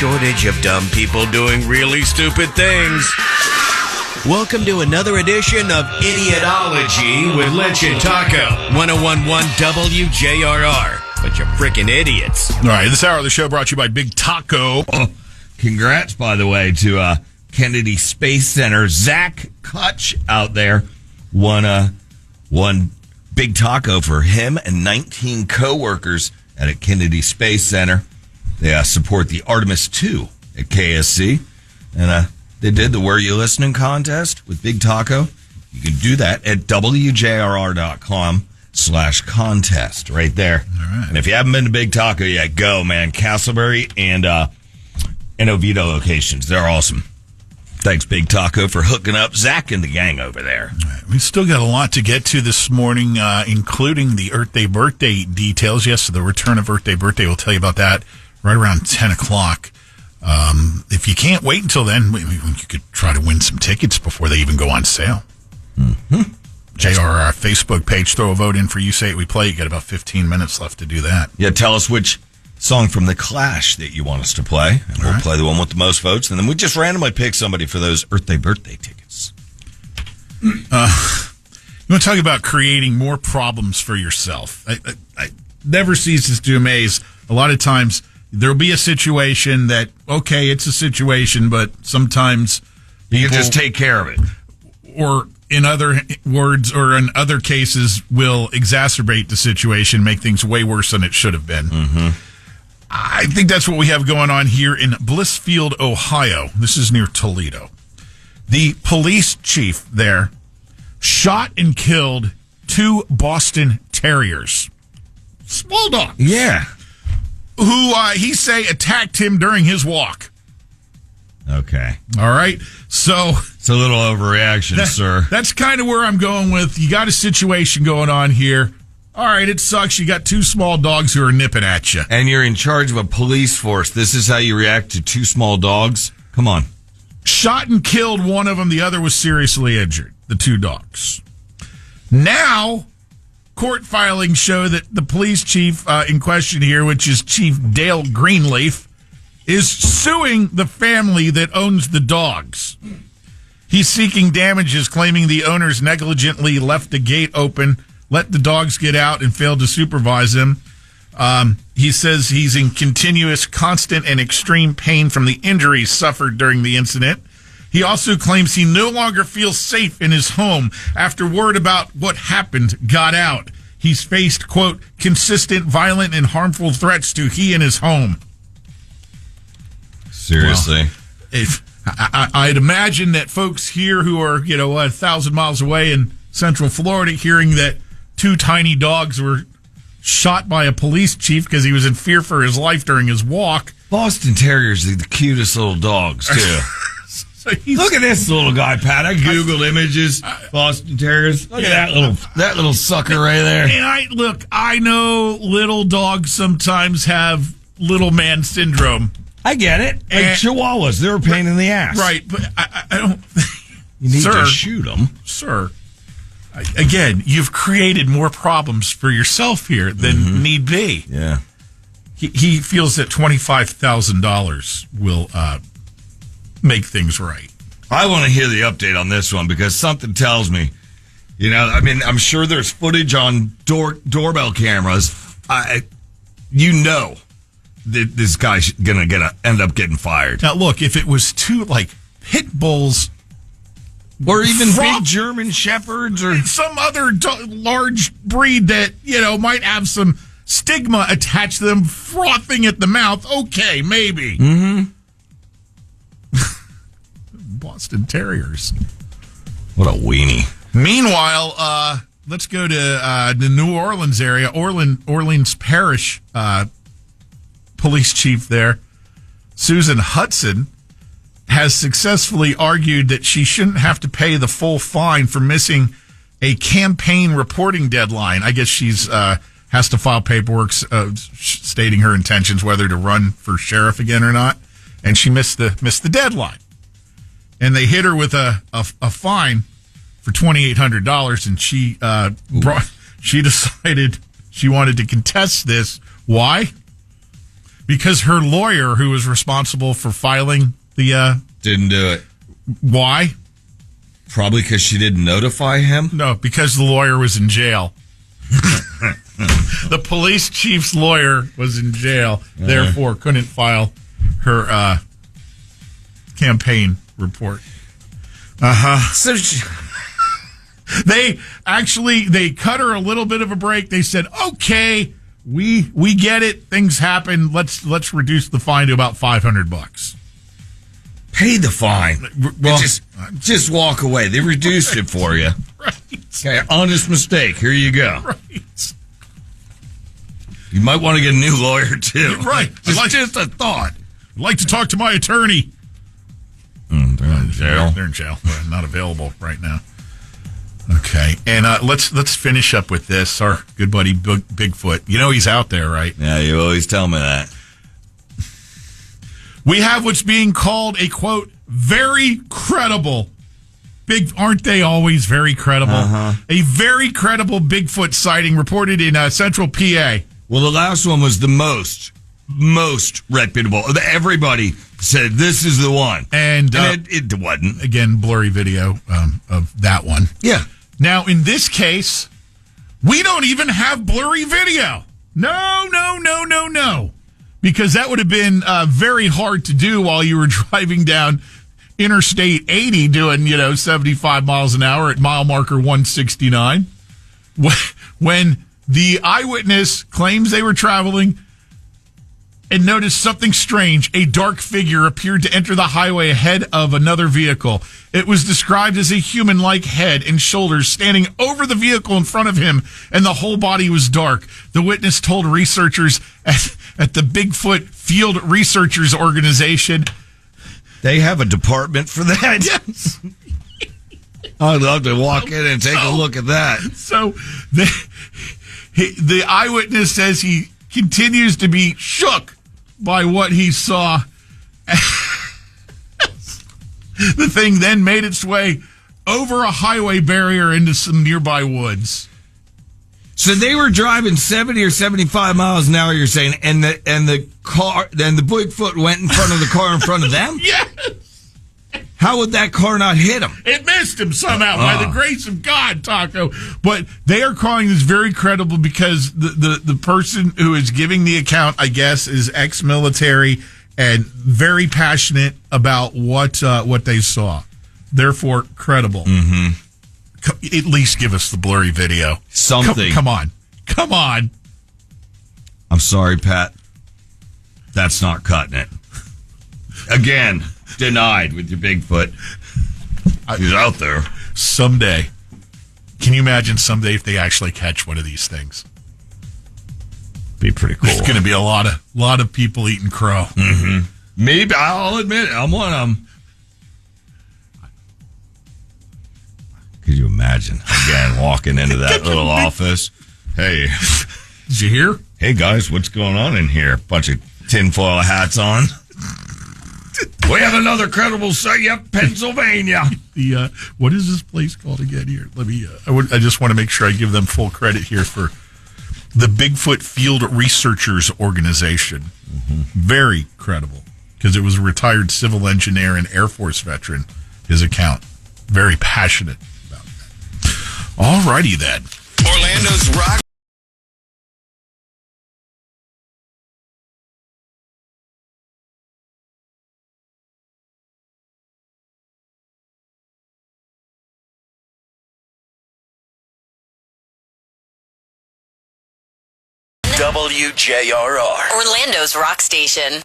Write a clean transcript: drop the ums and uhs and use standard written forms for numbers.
shortage of dumb people doing really stupid things. Welcome to another edition of Idiotology with Lynch and Taco. 1011 WJRR. Bunch of freaking idiots. All right, this hour of the show brought to you by Big Taco. Congrats, by the way, to Kennedy Space Center. Zach Kutch out there won Big Taco for him and 19 co-workers at Kennedy Space Center. They support the Artemis II at KSC. And they did the Where You Listening contest with Big Taco. You can do that at WJRR.com/contest right there. All right. And if you haven't been to Big Taco yet, go, man. Castleberry and Oviedo locations. They're awesome. Thanks, Big Taco, for hooking up Zach and the gang over there. All right. We still got a lot to get to this morning, including the Earth Day birthday details. Yes, the return of Earth Day birthday. We'll tell you about that right around 10 o'clock. If you can't wait until then, you could try to win some tickets before they even go on sale. Mm-hmm. JRR Facebook page, throw a vote in for You Say It, We Play. You got about 15 minutes left to do that. Yeah, tell us which song from The Clash that you want us to play, and we'll play the one with the most votes, and then we just randomly pick somebody for those Earth Day birthday tickets. You want to talk about creating more problems for yourself? I never ceases to amaze. A lot of times there'll be a situation that, okay, it's a situation, but sometimes you can just take care of it. Or in other words, or in other cases, will exacerbate the situation, make things way worse than it should have been. Mm-hmm. I think that's what we have going on here in Blissfield, Ohio. This is near Toledo. The police chief there shot and killed 2 Boston Terriers. Small dogs. Yeah. Who, he say, attacked him during his walk. Okay. All right. So it's a little overreaction, sir. That's kind of where I'm going with. You got a situation going on here. All right, it sucks. You got 2 small dogs who are nipping at you. And you're in charge of a police force. This is how you react to 2 small dogs? Come on. Shot and killed one of them. The other was seriously injured. The 2 dogs. Now, court filings show that the police chief in question here, which is Chief Dale Greenleaf, is suing the family that owns the dogs. He's seeking damages, claiming the owners negligently left the gate open, let the dogs get out, and failed to supervise them. He says he's in continuous, constant, and extreme pain from the injuries suffered during the incident. He also claims he no longer feels safe in his home after word about what happened got out. He's faced, quote, consistent, violent, and harmful threats to he and his home. Seriously. Well, I'd imagine that folks here who are, 1,000 miles away in Central Florida, hearing that 2 tiny dogs were shot by a police chief because he was in fear for his life during his walk. Boston Terriers are the cutest little dogs, too. So look at this little guy, Pat. I Googled images. Boston Terriers. Look at that little sucker right there. And I know little dogs sometimes have little man syndrome. I get it. Like Chihuahuas, they're a pain in the ass. Right, but I don't... You need to shoot them. Sir, again, you've created more problems for yourself here than need be. Yeah. He feels that $25,000 will make things right. I want to hear the update on this one because something tells me, I'm sure there's footage on doorbell cameras. This guy's going to end up getting fired. Now, look, if it was 2, pit bulls... Or even big German shepherds or... some other large breed that, might have some stigma attached to them, frothing at the mouth, okay, maybe. Mm-hmm. Boston Terriers. What a weenie. Meanwhile, let's go to the New Orleans area. Orleans Parish police chief there, Susan Hudson, has successfully argued that she shouldn't have to pay the full fine for missing a campaign reporting deadline. I guess she's has to file paperwork stating her intentions, whether to run for sheriff again or not, and she missed the deadline. And they hit her with a fine for $2,800, and she decided she wanted to contest this. Why? Because her lawyer, who was responsible for filing the... Didn't do it. Why? Probably because she didn't notify him? No, because the lawyer was in jail. The police chief's lawyer was in jail, therefore couldn't file her campaign report. So They cut her a little bit of a break. They said, "Okay, we get it. Things happen. Let's reduce the fine to about $500." pay the fine. Well, just walk away. They reduced it for you. Right. Okay, honest mistake. Here you go. Right. You might want to get a new lawyer too. Right. Just a thought. I'd like to talk to my attorney. They're in jail. They're in jail. They're not available right now. Okay, and let's finish up with this. Our good buddy Bigfoot. You know he's out there, right? Yeah, you always tell me that. We have what's being called a, quote, very credible, aren't they always very credible? Uh-huh. A very credible Bigfoot sighting reported in central PA. Well, the last one was the most reputable. Everybody said this is the one. And it wasn't. Again, blurry video of that one. Yeah. Now, in this case, we don't even have blurry video. No. Because that would have been very hard to do while you were driving down Interstate 80 doing, 75 miles an hour at mile marker 169. When the eyewitness claims they were traveling and noticed something strange. A dark figure appeared to enter the highway ahead of another vehicle. It was described as a human-like head and shoulders standing over the vehicle in front of him, and the whole body was dark. The witness told researchers at the Bigfoot Field Researchers Organization. They have a department for that? Yes. I'd love to walk in and take a look at that. So the eyewitness says he continues to be shook by what he saw. The thing then made its way over a highway barrier into some nearby woods. So they were driving 70 or 75 miles an hour, you're saying, and the car, then the Bigfoot went in front of the car in front of them? Yes. How would that car not hit him? It missed him somehow by the grace of God, Taco. But they are calling this very credible because the person who is giving the account, I guess, is ex-military and very passionate about what they saw. Therefore, credible. Mm-hmm. At least give us the blurry video. Something. Come on. I'm sorry, Pat. That's not cutting it. Again, denied with your Bigfoot. He's out there. Someday. Can you imagine someday if they actually catch one of these things? Be pretty cool. There's going to be a lot of people eating crow. Mm-hmm. Maybe, I'll admit it, I'm one of them. Could you imagine, again, walking into that little office? Hey. Did you hear? Hey, guys, what's going on in here? Bunch of tinfoil hats on. We have another credible site. Yep, Pennsylvania. What is this place called again here? Let me. I just want to make sure I give them full credit here for the Bigfoot Field Researchers Organization. Mm-hmm. Very credible because it was a retired civil engineer and Air Force veteran. His account. Very passionate about that. All righty then. Orlando's rock. WJRR. Orlando's rock station.